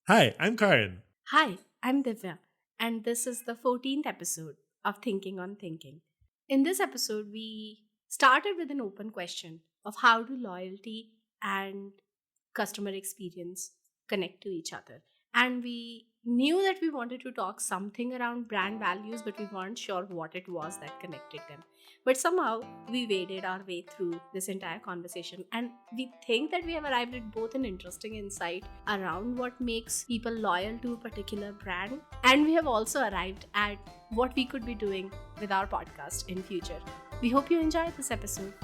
Hi, I'm Karan. Hi, I'm Divya, and this is the 14th episode of Thinking on Thinking. In this episode, we started with an open question of how do loyalty and customer experience connect to each other. And we knew that we wanted to talk something around brand values, but we weren't sure what it was that connected them. But somehow we waded our way through this entire conversation, and we think that we have arrived at both an interesting insight around what makes people loyal to a particular brand, and we have also arrived at what we could be doing with our podcast in future. We hope you enjoy this episode.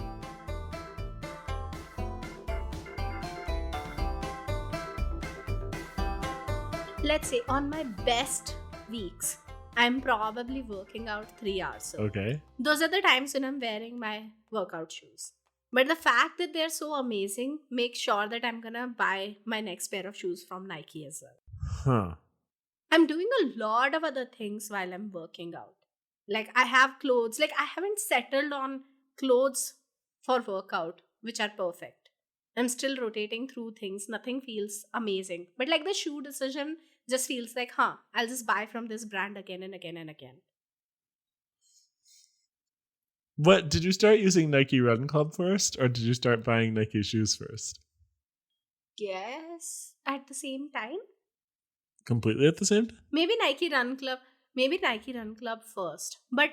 Let's say on my best weeks, I'm probably working out 3 hours a week. Okay. Those are the times when I'm wearing my workout shoes. But the fact that they're so amazing makes sure that I'm gonna buy my next pair of shoes from Nike as well. Huh. I'm doing a lot of other things while I'm working out. Like I have clothes, like I haven't settled on clothes for workout, which are perfect. I'm still rotating through things, nothing feels amazing. But like the shoe decision just feels like, I'll just buy from this brand again and again and again. What did you start using Nike Run Club first, or did you start buying Nike shoes first? Guess at the same time. Completely at the same time? Maybe Nike Run Club, maybe Nike Run Club first. But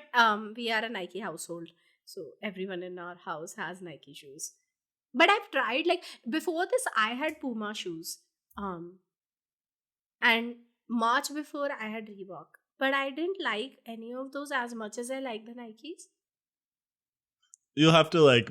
we are a Nike household. So everyone in our house has Nike shoes. But I've tried like before this I had Puma shoes. And much before I had Reebok. But I didn't like any of those as much as I like the Nikes. You'll have to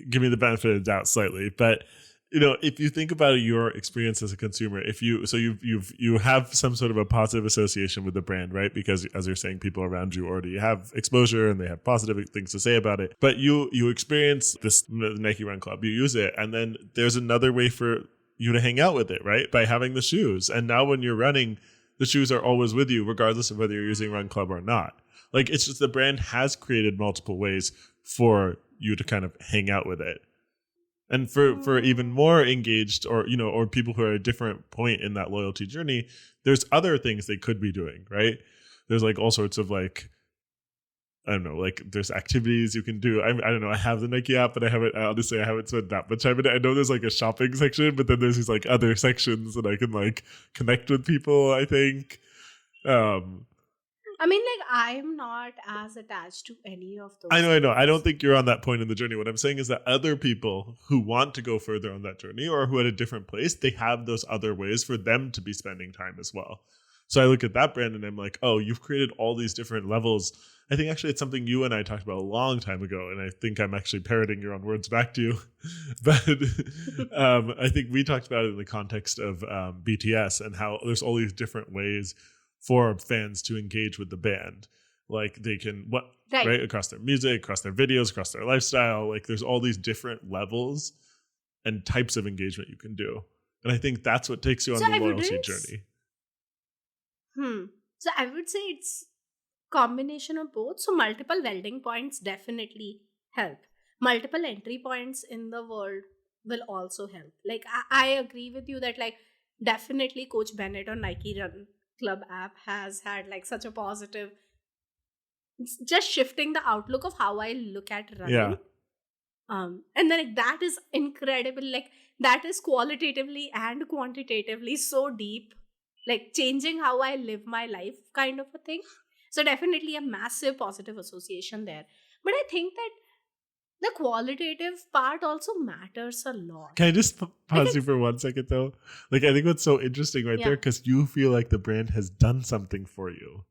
give me the benefit of the doubt slightly, but if you think about your experience as a consumer, if you have some sort of a positive association with the brand, right? Because as you're saying, people around you already have exposure and they have positive things to say about it. But you experience this Nike Run Club, you use it, and then there's another way for you to hang out with it, right? By having the shoes. And now when you're running, the shoes are always with you, regardless of whether you're using Run Club or not. Like it's just the brand has created multiple ways for you to kind of hang out with it. And for even more engaged or people who are at a different point in that loyalty journey, there's other things they could be doing, right? There's like all sorts of like, I don't know, like there's activities you can do. I don't know. I have the Nike app, but I haven't spent that much time in it. I know there's like a shopping section, but then there's these like other sections that I can like connect with people, I think. I mean, like, I'm not as attached to any of I those know. I don't things. think you're on that point in the journey. What I'm saying is that other people who want to go further on that journey or who are at a different place, they have those other ways for them to be spending time as well. So I look at that brand and I'm like, oh, you've created all these different levels. I think actually it's something you and I talked about a long time ago. And I think I'm actually parroting your own words back to you. But I think we talked about it in the context of BTS and how there's all these different ways for fans to engage with the band. Like they can Right. right across their music, across their videos, across their lifestyle. Like there's all these different levels and types of engagement you can do. And I think that's what takes you on So the I loyalty wouldn't. journey. So I would say it's combination of both. So multiple welding points definitely help. Multiple entry points in the world will also help. Like I agree with you that like definitely Coach Bennett or Nike Run Club app has had like such a positive, it's just shifting the outlook of how I look at Yeah. running. And then like, that is incredible. Like that is qualitatively and quantitatively so deep, like changing how I live my life, kind of a thing. So definitely a massive positive association there. But I think that the qualitative part also matters a lot. Can I just Like pause you it's for 1 second though? Like I think what's so interesting right there, yeah, because you feel like the brand has done something for you.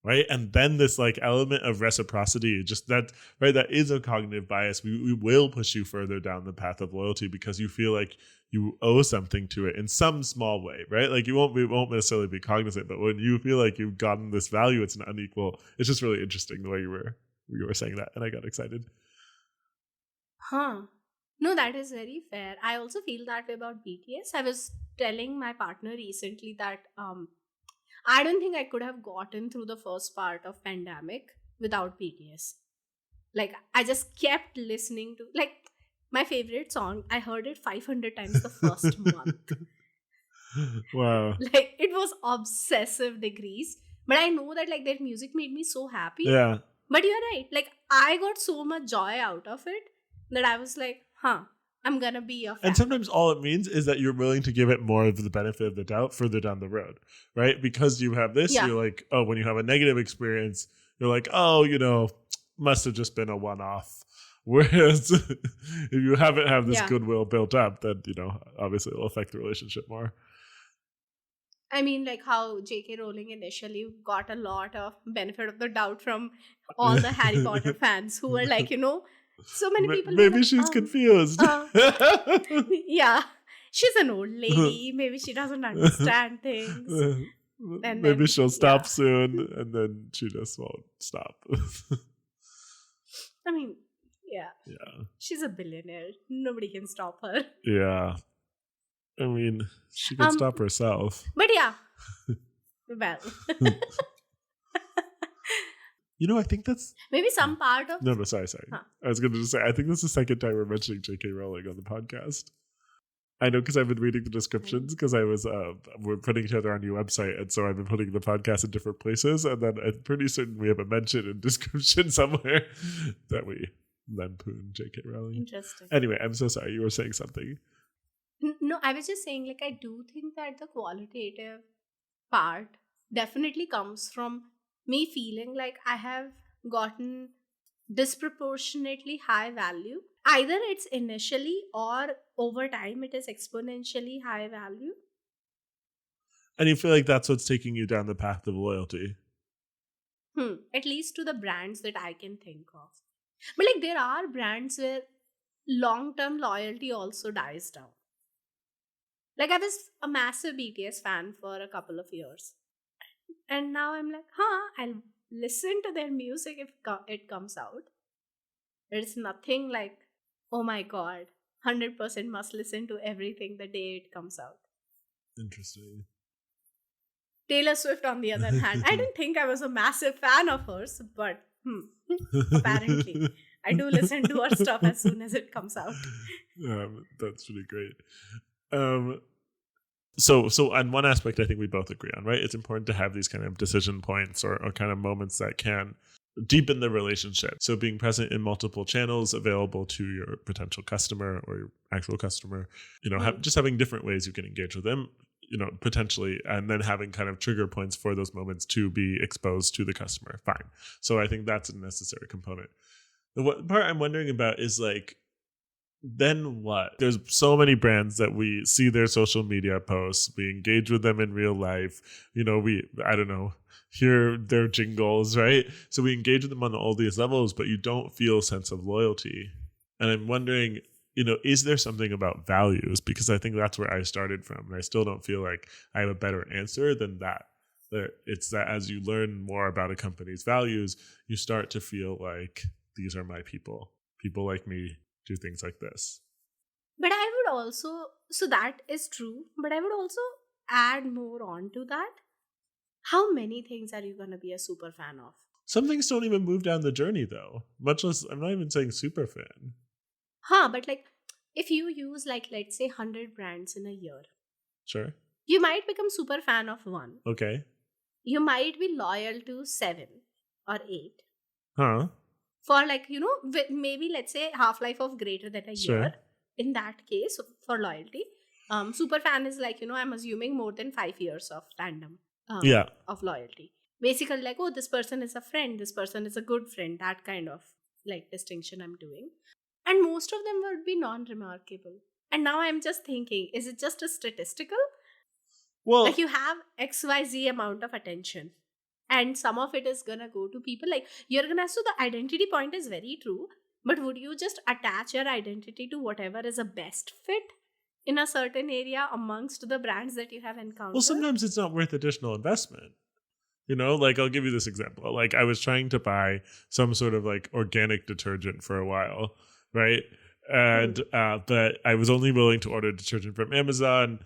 Right. And then this like element of reciprocity, just that, right, that is a cognitive bias. We will push you further down the path of loyalty because you feel like you owe something to it in some small way, right? Like we won't necessarily be cognizant, but when you feel like you've gotten this value, it's an unequal. It's just really interesting the way you were saying that, and I got excited. huh. No, that is very fair. I also feel that way about BTS. I was telling my partner recently that I don't think I could have gotten through the first part of pandemic without BTS. Like I just kept listening to like my favorite song. I heard it 500 times the first month. Wow. Like it was obsessive degrees. But I know that like their music made me so happy. Yeah. But you're right. Like I got so much joy out of it that I was like, I'm gonna be a fan. And sometimes all it means is that you're willing to give it more of the benefit of the doubt further down the road, right? Because you have this, Yeah. you're like, oh, when you have a negative experience, you're like, oh, must have just been a one-off. Whereas if you haven't have this goodwill built up, then, obviously it'll affect the relationship more. I mean, like how J.K. Rowling initially got a lot of benefit of the doubt from all the Harry Potter fans who were like, so many people. Maybe she's confused. Yeah. She's an old lady. Maybe she doesn't understand things. And maybe she'll stop soon, and then she just won't stop. I mean, yeah. She's a billionaire. Nobody can stop her. Yeah. I mean, she can stop herself. But yeah. Well. I think that's... Maybe some part of... No, sorry. Huh. I was going to just say, I think that's the second time we're mentioning J.K. Rowling on the podcast. I know because I've been reading the descriptions because I was... we're putting each other on your website, and so I've been putting the podcast in different places, and then I'm pretty certain we have a mention in description somewhere that we lampoon J.K. Rowling. Interesting. Anyway, I'm so sorry. You were saying something. No, I was just saying, like, I do think that the qualitative part definitely comes from me feeling like I have gotten disproportionately high value. Either it's initially or over time it is exponentially high value. And you feel like that's what's taking you down the path of loyalty? At least to the brands that I can think of. But like there are brands where long-term loyalty also dies down. Like I was a massive BTS fan for a couple of years. And now I'm like, I'll listen to their music if it comes out. There's nothing like, oh my God, 100% must listen to everything the day it comes out. Interesting. Taylor Swift, on the other hand, I didn't think I was a massive fan of hers, but apparently I do listen to her stuff as soon as it comes out. That's really great. So on one aspect, I think we both agree on, right? It's important to have these kind of decision points or kind of moments that can deepen the relationship. So being present in multiple channels available to your potential customer or your actual customer, just having different ways you can engage with them, potentially, and then having kind of trigger points for those moments to be exposed to the customer. Fine. So I think that's a necessary component. The part I'm wondering about is like, then what? There's so many brands that we see their social media posts, we engage with them in real life, hear their jingles, right? So we engage with them on all these levels, but you don't feel a sense of loyalty. And I'm wondering, is there something about values? Because I think that's where I started from. And I still don't feel like I have a better answer than that. It's that as you learn more about a company's values, you start to feel like these are my people. People like me do things like this. But I would also, so that is true, but I would also add more on to that. How many things are you going to be a super fan of? Some things don't even move down the journey though, much less, I'm not even saying super fan. But like if you use like, let's say 100 brands in a year. Sure. You might become super fan of one. Okay. You might be loyal to 7 or 8. Huh. For like, maybe let's say half-life of greater than a year. In that case, for loyalty. Super fan is like, I'm assuming more than 5 years of fandom. Of loyalty. Basically like, oh, this person is a friend. This person is a good friend. That kind of like distinction I'm doing. And most of them would be non-remarkable. And now I'm just thinking, is it just a statistical? Well, like you have XYZ amount of attention. And some of it is going to go to people like so the identity point is very true. But would you just attach your identity to whatever is a best fit in a certain area amongst the brands that you have encountered? Well, sometimes it's not worth additional investment. Like I'll give you this example. Like I was trying to buy some sort of like organic detergent for a while, right? And but I was only willing to order detergent from Amazon.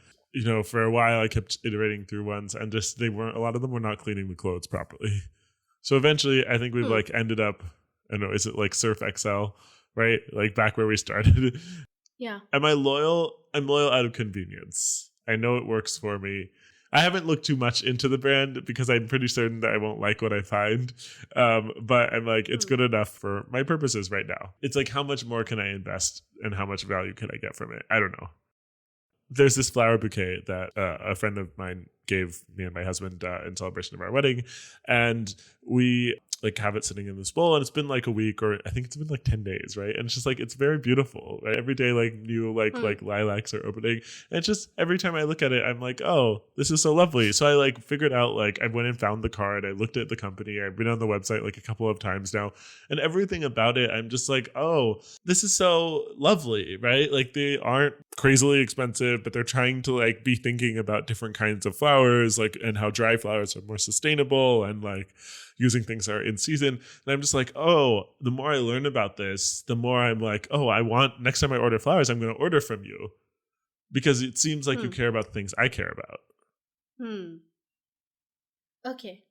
For a while I kept iterating through ones and just a lot of them were not cleaning the clothes properly. So eventually I think we've like ended up, I don't know, is it like Surf XL, right? Like back where we started. Yeah. Am I loyal? I'm loyal out of convenience. I know it works for me. I haven't looked too much into the brand because I'm pretty certain that I won't like what I find. But I'm like, it's Hmm. good enough for my purposes right now. It's like, how much more can I invest and how much value can I get from it? I don't know. There's this flower bouquet that a friend of mine gave me and my husband in celebration of our wedding, and we like have it sitting in this bowl, and it's been like a week, or I think it's been like 10 days, right? And it's just like, it's very beautiful, right? Every day like new Hmm. like lilacs are opening, and it's just every time I look at it I'm like, oh, this is so lovely. So I like figured out, like, I went and found the card, I looked at the company, I've been on the website like a couple of times now, and everything about it I'm just like, oh, this is so lovely, right? Like, they aren't crazily expensive, but they're trying to like be thinking about different kinds of flowers, like, and how dry flowers are more sustainable, and like using things that are in season. And I'm just like, oh, the more I learn about this, the more I'm like, oh, I want, next time I order flowers, I'm going to order from you, because it seems like you Hmm. care about the things I care about. Hmm. Okay.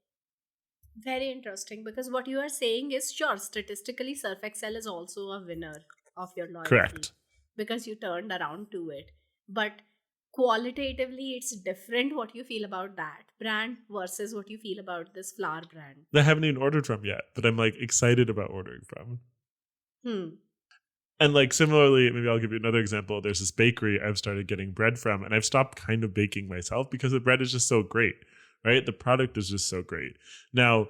Very interesting, because what you are saying is, sure, statistically, Surf Excel is also a winner of your loyalty Correct. because you turned around to it. But qualitatively, it's different what you feel about that brand versus what you feel about this flower brand. That I haven't even ordered from yet, but I'm like excited about ordering from. Hmm. And like similarly, maybe I'll give you another example. There's this bakery I've started getting bread from, and I've stopped kind of baking myself because the bread is just so great, right? The product is just so great. Now,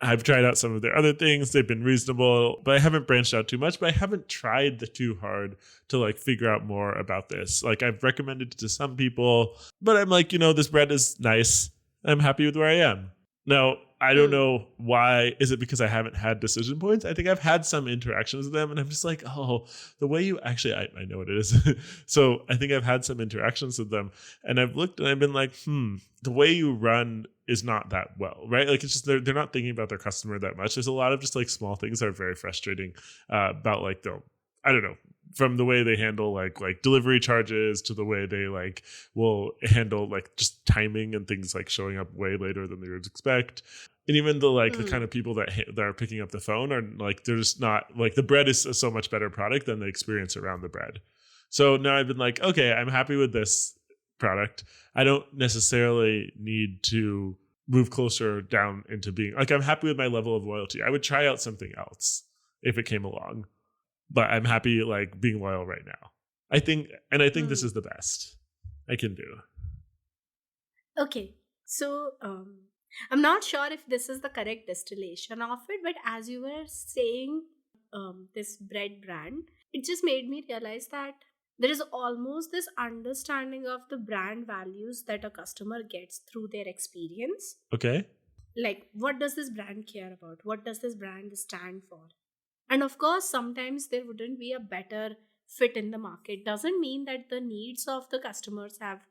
I've tried out some of their other things. They've been reasonable, but I haven't branched out too much. But I haven't tried the too hard to like figure out more about this. Like, I've recommended it to some people, but I'm like, this bread is nice. I'm happy with where I am. Now, I don't Hmm. know why. Is it because I haven't had decision points? I think I've had some interactions with them, and I'm just like, oh, the way you actually, I know what it is. So I think I've had some interactions with them, and I've looked and I've been like, the way you run is not that well, right? Like, it's just they're not thinking about their customer that much. There's a lot of just like small things that are very frustrating about like the, I don't know, from the way they handle like delivery charges to the way they like will handle like just timing and things like showing up way later than they would expect. And even the kind Hmm. of people that are picking up the phone are like, they're just not like, the bread is a so much better product than the experience around the bread. So now I've been like, okay, I'm happy with this product. I don't necessarily need to move closer down into being like, I'm happy with my level of loyalty. I would try out something else if it came along, but I'm happy like being loyal right now. I think this Hmm. is the best I can do. Okay. So, I'm not sure if this is the correct distillation of it, but as you were saying, this bread brand, it just made me realize that there is almost this understanding of the brand values that a customer gets through their experience. Okay. Like, what does this brand care about? What does this brand stand for? And of course, sometimes there wouldn't be a better fit in the market. Doesn't mean that the needs of the customers have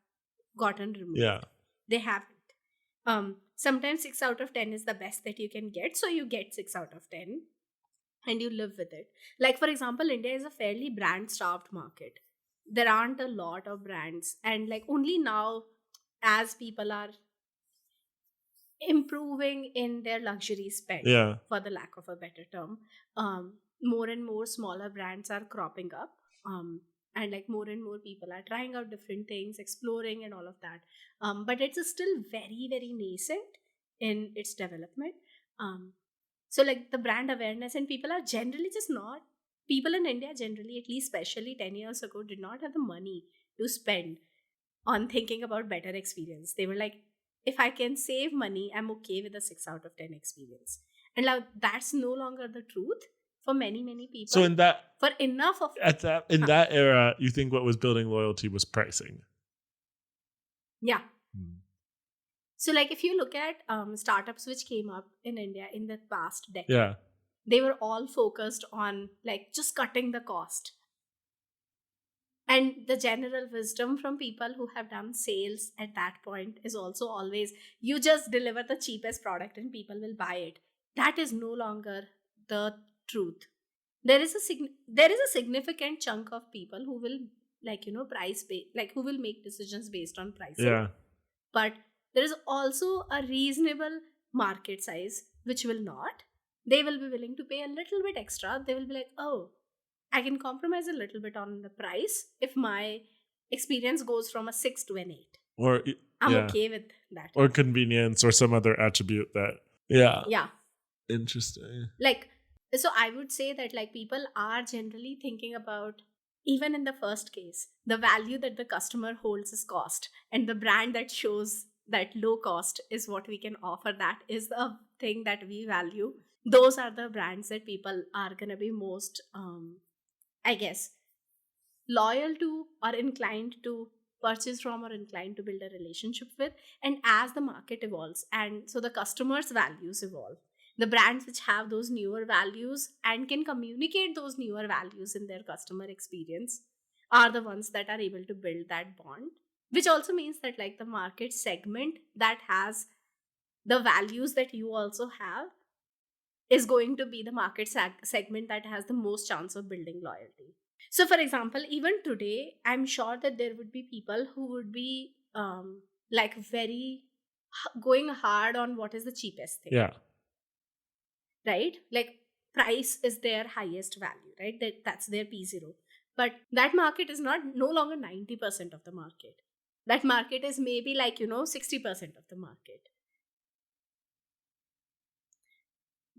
gotten Yeah. removed. They haven't. Sometimes 6 out of 10 is the best that you can get, so you get 6 out of 10 and you live with it. Like, for example, India is a fairly brand starved market. There aren't a lot of brands, and like only now, as people are improving in their luxury spend, Yeah. for the lack of a better term, more and more smaller brands are cropping up. And like more and more people are trying out different things, exploring and all of that. But it's still very, very nascent in its development. Um, so like the brand awareness, and people are generally just not, people in India generally, at least especially 10 years ago, did not have the money to spend on thinking about better experience. They were like, if I can save money, I'm okay with a 6 out of 10 experience. And now that's no longer the truth for many, many So people. in that For enough of, at that in huh, that era, you think what was building loyalty was pricing? yeah. Hmm. So like if you look at startups which came up in India in the past decade, Yeah. they were all focused on like just cutting the cost. And the general wisdom from people who have done sales at that point is also always, you just deliver the cheapest product and people will buy it. That is no longer the truth. There is a significant chunk of people who will, like, like who will make decisions based on pricing. Yeah. But there is also a reasonable market size which will not. They will be willing to pay a little bit extra. They will be like, oh, I can compromise a little bit on the price if my experience goes from a 6 to an 8. Or I'm yeah, okay with that. or convenience or some other attribute that yeah. Yeah. Interesting. Like, so I would say that like people are generally thinking about, even in the first case, the value that the customer holds is cost, and the brand that shows that low cost is what we can offer, that is the thing that we value. Those are the brands that people are going to be most I guess loyal to, or inclined to purchase from, or inclined to build a relationship with. And as the market evolves, and so the customers values evolve, the brands which have those newer values and can communicate those newer values in their customer experience are the ones that are able to build that bond. Which also means that like the market segment that has the values that you also have is going to be the market segment that has the most chance of building loyalty. So, for example, even today, I'm sure that there would be people who would be like very going hard on what is the cheapest thing, Yeah. right? Like price is their highest value, right? That's their P0. But that market is not no longer 90% of the market. That market is maybe like, 60% of the market.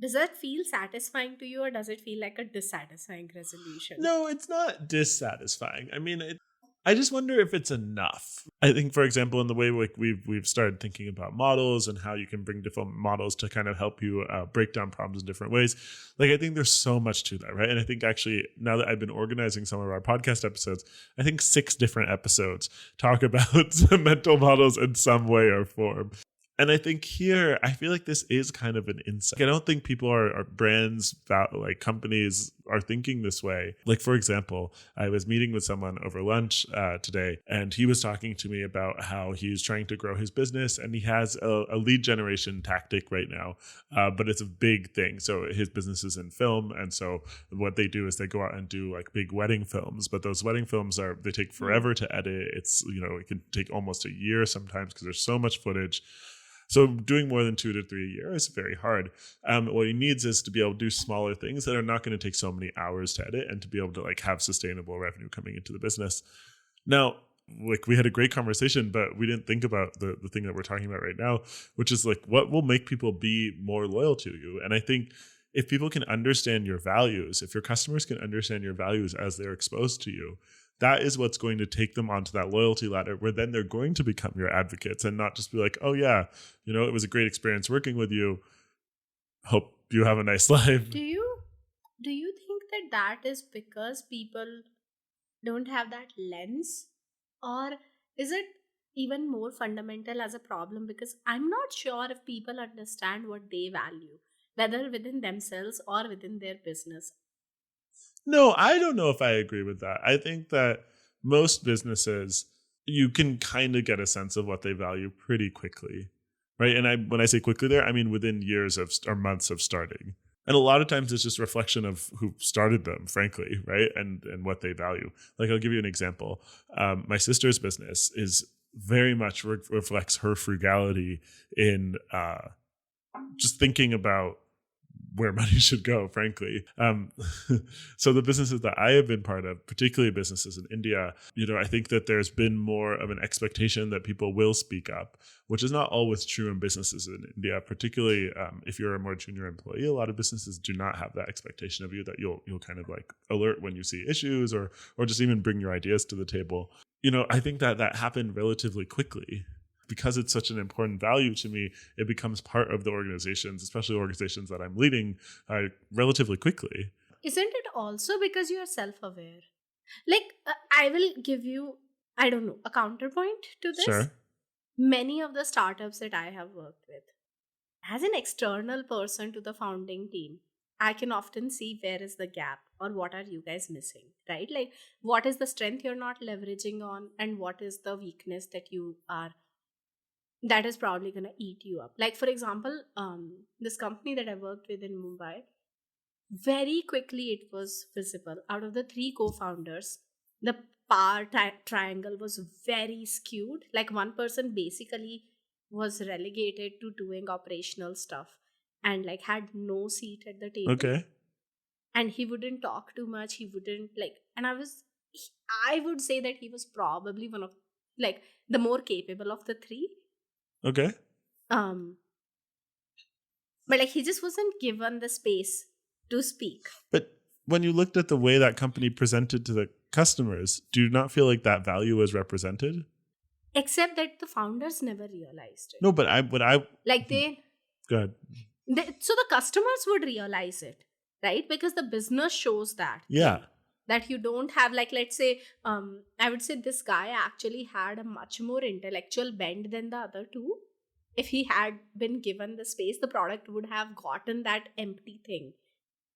Does that feel satisfying to you, or does it feel like a dissatisfying resolution? No, it's not dissatisfying. I mean, I just wonder if it's enough. I think, for example, in the way like we've started thinking about models and how you can bring different models to kind of help you break down problems in different ways. Like I think there's so much to that, right? And I think actually now that I've been organizing some of our podcast episodes, I think 6 different episodes talk about mental models in some way or form. And I think here, I feel like this is kind of an insight. I don't think people are brands, like companies are thinking this way. Like, for example, I was meeting with someone over lunch today, and he was talking to me about how he's trying to grow his business, and he has a lead generation tactic right now, but it's a big thing. So his business is in film, and so what they do is they go out and do like big wedding films, but those wedding films they take forever to edit. It's, it can take almost a year sometimes because there's so much footage. So doing more than 2 to 3 a year is very hard. What he needs is to be able to do smaller things that are not going to take so many hours to edit, and to be able to like have sustainable revenue coming into the business. Now, like we had a great conversation, but we didn't think about the thing that we're talking about right now, which is like what will make people be more loyal to you. And I think if people can understand your values, if your customers can understand your values as they're exposed to you, that is what's going to take them onto that loyalty ladder, where then they're going to become your advocates and not just be like, oh yeah, it was a great experience working with you. Hope you have a nice life. Do you think that that is because people don't have that lens, or is it even more fundamental as a problem? Because I'm not sure if people understand what they value, whether within themselves or within their business. No, I don't know if I agree with that. I think that most businesses, you can kind of get a sense of what they value pretty quickly, right? And when I say quickly there, I mean within years of or months of starting. And a lot of times it's just a reflection of who started them, frankly, right? And what they value. Like I'll give you an example. My sister's business is very much reflects her frugality in just thinking about where money should go, frankly. So the businesses that I have been part of, particularly businesses in India, I think that there's been more of an expectation that people will speak up, which is not always true in businesses in India, particularly if you're a more junior employee. A lot of businesses do not have that expectation of you, that you'll kind of like alert when you see issues, or just even bring your ideas to the table. I think that happened relatively quickly. Because it's such an important value to me, it becomes part of the organizations, especially organizations that I'm leading, relatively quickly. Isn't it also because you are self aware? Like, I will give you, I don't know, a counterpoint to this. Sure. Many of the startups that I have worked with, as an external person to the founding team, I can often see where is the gap, or what are you guys missing, right? Like, what is the strength you're not leveraging on, and what is the weakness that you are, that is probably going to eat you up. Like, for example, this company that I worked with in Mumbai, very quickly it was visible. Out of the three co-founders, the power triangle was very skewed. Like, one person basically was relegated to doing operational stuff, and like had no seat at the table, Okay. and he wouldn't talk too much. He wouldn't like, and I would say that he was probably one of like the more capable of the three. Okay. Um, but like he just wasn't given the space to speak. But when you looked at the way that company presented to the customers, do you not feel like that value was represented? Except that the founders never realized it. No, but I Like go ahead. so the customers would realize it, right? Because the business shows that Yeah. thing, that you don't have, like, let's say, I would say this guy actually had a much more intellectual bend than the other two. If he had been given the space, the product would have gotten that empty thing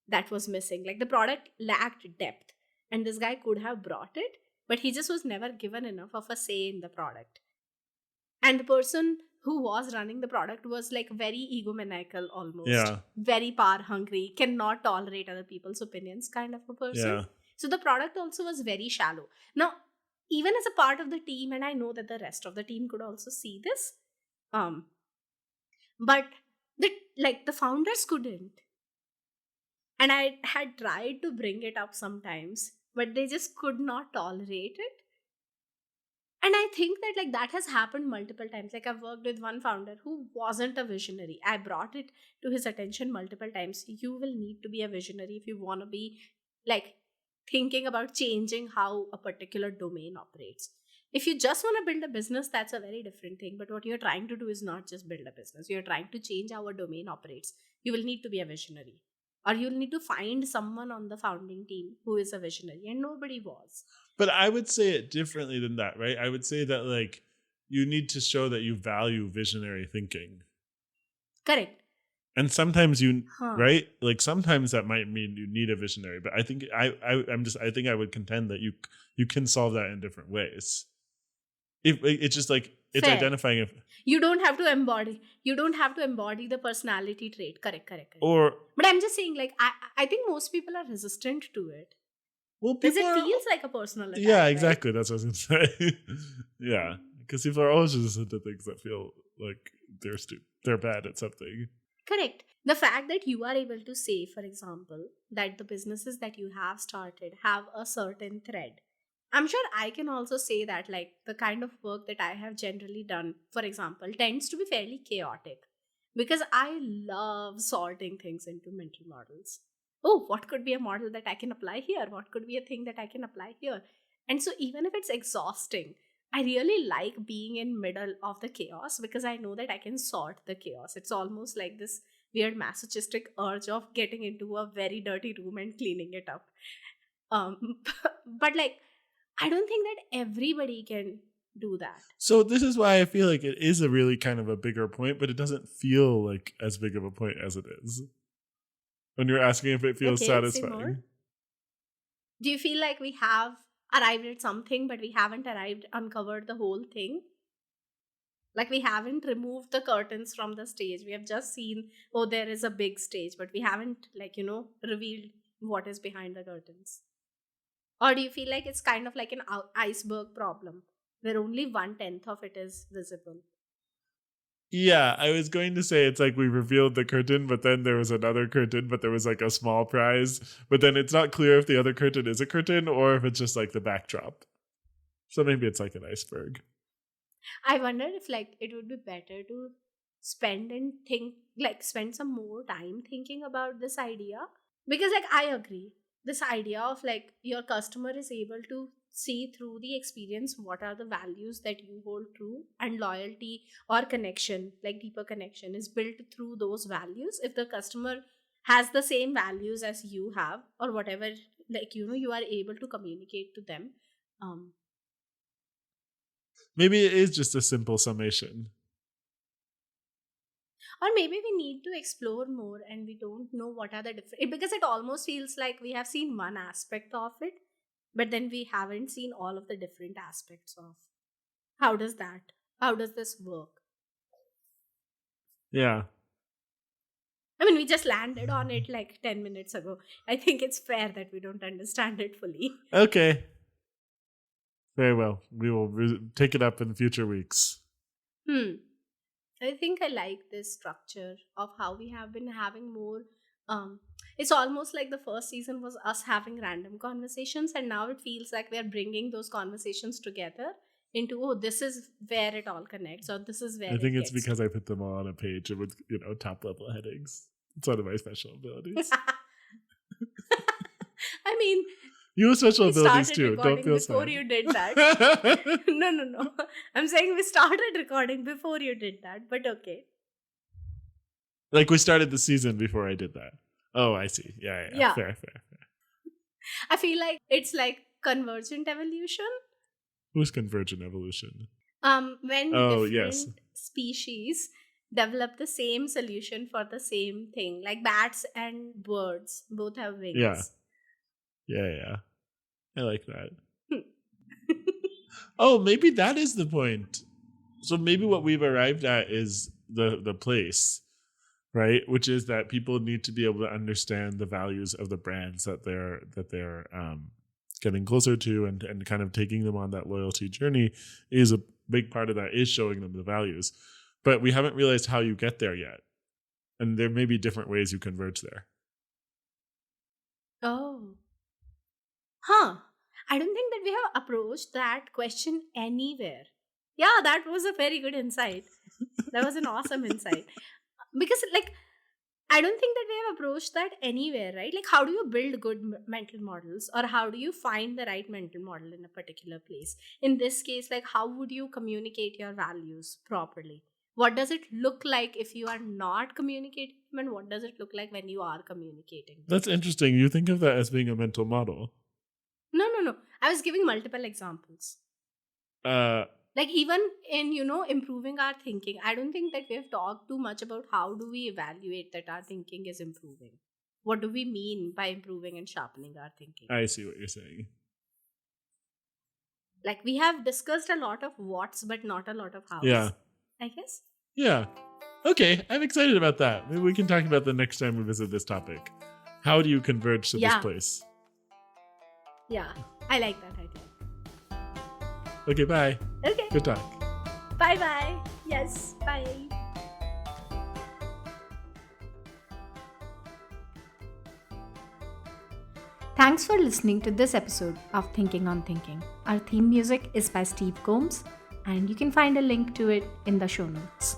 that was missing. Like the product lacked depth, and this guy could have brought it, but he just was never given enough of a say in the product. And the person who was running the product was like very egomaniacal, almost Yeah. very power hungry, cannot tolerate other people's opinions, kind of a person. Yeah. So the product also was very shallow. Now, even as a part of the team, and I know that the rest of the team could also see this, um but the founders couldn't. And I had tried to bring it up sometimes, but they just could not tolerate it. And I think that like that has happened multiple times. Like I've worked with one founder who wasn't a visionary. I brought it to his attention multiple times. You will need to be a visionary if you want to be like thinking about changing how a particular domain operates. If you just want to build a business, that's a very different thing. But what you're trying to do is not just build a business. You're trying to change how a domain operates. You will need to be a visionary. Or you'll need to find someone on the founding team who is a visionary. And nobody was. But I would say it differently than that, right? I would say that like you need to show that you value visionary thinking. Correct. And sometimes you Huh. right? Like sometimes that might mean you need a visionary, but I think I think I would contend that you can solve that in different ways. If it's just like it's Fair. identifying if You don't have to embody the personality trait. Correct. or But I'm just saying, like, I think most people are resistant to it. well Because people it are feels like a personal attack. yeah, right? exactly. That's what I was gonna say. Yeah, because people are always resistant to things that feel like they're bad at something. Correct. The fact that you are able to say, for example, that the businesses that you have started have a certain thread. I'm sure I can also say that, like, the kind of work that I have generally done, for example, tends to be fairly chaotic because I love sorting things into mental models. Oh, what could be a model that I can apply here? What could be a thing that I can apply here? And so, even if it's exhausting, I really like being in middle of the chaos because I know that I can sort the chaos. It's almost like this weird masochistic urge of getting into a very dirty room and cleaning it up. But like, I don't think that everybody can do that. So this is why I feel like it is a really kind of a bigger point, but it doesn't feel like as big of a point as it is. When you're asking if it feels Okay, say more. satisfying. Do you feel like we have arrived at something, but we haven't uncovered the whole thing? Like we haven't removed the curtains from the stage. We have just seen, oh, there is a big stage, but we haven't, like, revealed what is behind the curtains. Or do you feel like it's kind of like an iceberg problem where only 1/10 of it is visible? Yeah, I was going to say it's like we revealed the curtain, but then there was another curtain, but there was like a small prize. But then it's not clear if the other curtain is a curtain or if it's just like the backdrop. So maybe it's like an iceberg. I wonder if like it would be better to spend some more time thinking about this idea. Because like I agree, this idea of like your customer is able to see through the experience what are the values that you hold true, and loyalty or connection, like deeper connection, is built through those values. If the customer has the same values as you have, or whatever, like you are able to communicate to them. um Maybe it is just a simple summation. or maybe we need to explore more and we don't know what are the different, because it almost feels like we have seen one aspect of it, but then we haven't seen all of the different aspects of how does this work. Yeah. I mean, we just landed on it like 10 minutes ago. I think it's fair that we don't understand it fully. Okay. Very well. We will take it up in future weeks. I think I like this structure of how we have been having more. It's almost like the first season was us having random conversations, and now it feels like we are bringing those conversations together into, oh, this is where it all connects, or this is where I think it it's gets because I put them all on a page with, top level headings. It's one of my special abilities. I mean, You have special we abilities started too. Don't recording feel before sad. you did that. No. I'm saying we started recording before you did that, but okay. Like we started the season before I did that. Oh, I see. Yeah. Yeah. Fair. I feel like it's like convergent evolution. Who's convergent evolution? When Oh, different yes. species develop the same solution for the same thing, like bats and birds both have wings. Yeah. I like that. Oh, maybe that is the point. So maybe what we've arrived at is the place, right? Which is that people need to be able to understand the values of the brands that they're getting closer to, and kind of taking them on that loyalty journey is a big part of that, is showing them the values. But we haven't realized how you get there yet. And there may be different ways you converge there. Oh. Huh. I don't think that we have approached that question anywhere. Yeah, that was a very good insight. That was an awesome insight. Because, like, I don't think that we have approached that anywhere, right? Like, how do you build good mental models, or how do you find the right mental model in a particular place? In this case, like, how would you communicate your values properly? What does it look like if you are not communicating them, and what does it look like when you are communicating them? That's interesting. You think of that as being a mental model. No. I was giving multiple examples. Like, even in, improving our thinking, I don't think that we have talked too much about how do we evaluate that our thinking is improving. What do we mean by improving and sharpening our thinking? I see what you're saying. Like, we have discussed a lot of what's, but not a lot of how's. Yeah. I guess. Yeah. Okay, I'm excited about that. Maybe we can talk about the next time we visit this topic. How do you converge to this place? Yeah, I like that idea. Okay, bye. Okay. Good talk. Bye. Yes, bye. Thanks for listening to this episode of Thinking on Thinking. Our theme music is by Steve Combs, and you can find a link to it in the show notes.